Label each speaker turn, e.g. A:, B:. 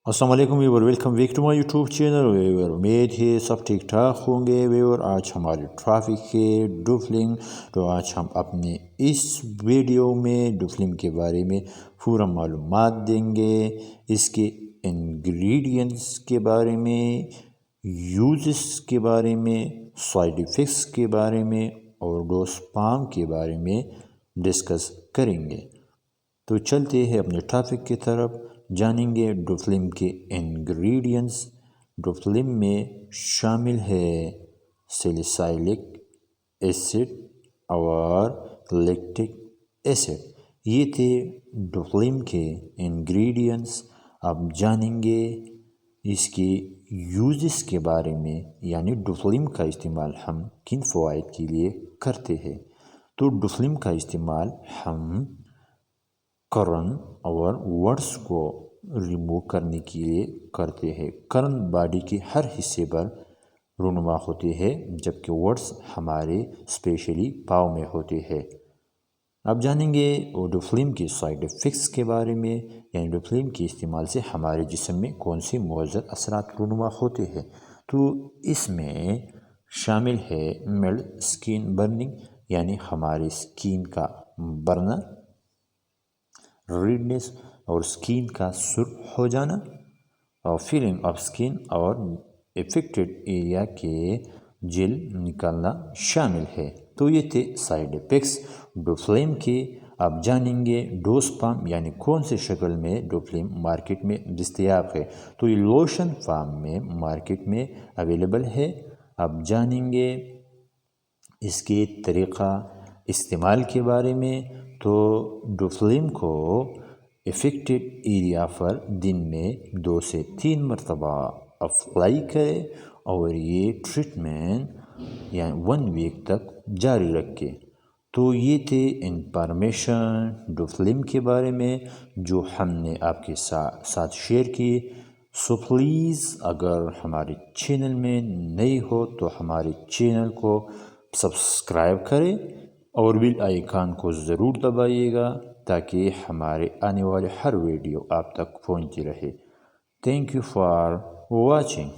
A: السلام علیکم viewer, welcome back to my YouTube channel viewer. امید ہے سب ٹھیک ٹھاک ہوں گے ویور۔ آج ہماری ٹرافک کے ڈوفلنگ، تو آج ہم اپنے اس ویڈیو میں ڈوفلنگ کے بارے میں پورا معلومات دیں گے، اس کے انگریڈینٹس کے بارے میں، یوزز کے بارے میں، سائیڈ ایفیکٹس کے بارے میں اور ڈوز پام کے بارے میں ڈسکس کریں گے۔ تو چلتے ہیں اپنے ٹاپک کی طرف، جانیں گے ڈوفلم کے انگریڈینٹس۔ ڈوفلم میں شامل ہے سیلیسائلک ایسڈ اور لیکٹک ایسڈ۔ یہ تھے ڈوفلم کے انگریڈینٹس۔ اب جانیں گے اس کے یوزز کے بارے میں، یعنی ڈوفلم کا استعمال ہم کن فوائد کے لیے کرتے ہیں۔ تو ڈوفلم کا استعمال ہم کرن اور ورڈز کو ریموو کرنے کے لیے کرتے ہیں۔ کرن باڈی کے ہر حصے پر رونما ہوتے ہیں، جبکہ ورڈز ہمارے اسپیشلی پاؤں میں ہوتے ہیں۔ اب جانیں گے ڈوفلم کے سائیڈ ایفیکٹس کے بارے میں، یعنی ڈوفلم کے استعمال سے ہمارے جسم میں کون سے مضر اثرات رونما ہوتے ہیں۔ تو اس میں شامل ہے ملڈ اسکن برننگ، یعنی ہمارے اسکن کا برنا، ریڈنس اور اسکن کا سرخ ہو جانا، اور فیلنگ آف اسکن اور افیکٹڈ ایریا کے جل نکالنا شامل ہے۔ تو یہ تھے سائیڈ ایفیکٹس ڈوفلم کے۔ اب جانیں گے ڈوز فارم، یعنی کون سے شکل میں ڈوفلم مارکیٹ میں دستیاب ہے۔ تو یہ لوشن فارم میں مارکیٹ میں اویلیبل ہے۔ اب جانیں گے اس کے طریقہ استعمال کے بارے میں۔ تو ڈوفلم کو افیکٹڈ ایریا پر دن میں 2 سے 3 مرتبہ اپلائی کرے، اور یہ ٹریٹمنٹ یعنی 1 ویک تک جاری رکھے۔ تو یہ تھے انفارمیشن ڈوفلم کے بارے میں جو ہم نے آپ کے ساتھ شیئر کی۔ سو پلیز اگر ہمارے چینل میں نئے ہو تو ہمارے چینل کو سبسکرائب کریں اور بیل آئیکن کو ضرور دبائیے گا، تاکہ ہمارے آنے والے ہر ویڈیو آپ تک پہنچتی رہے۔ Thank you for watching.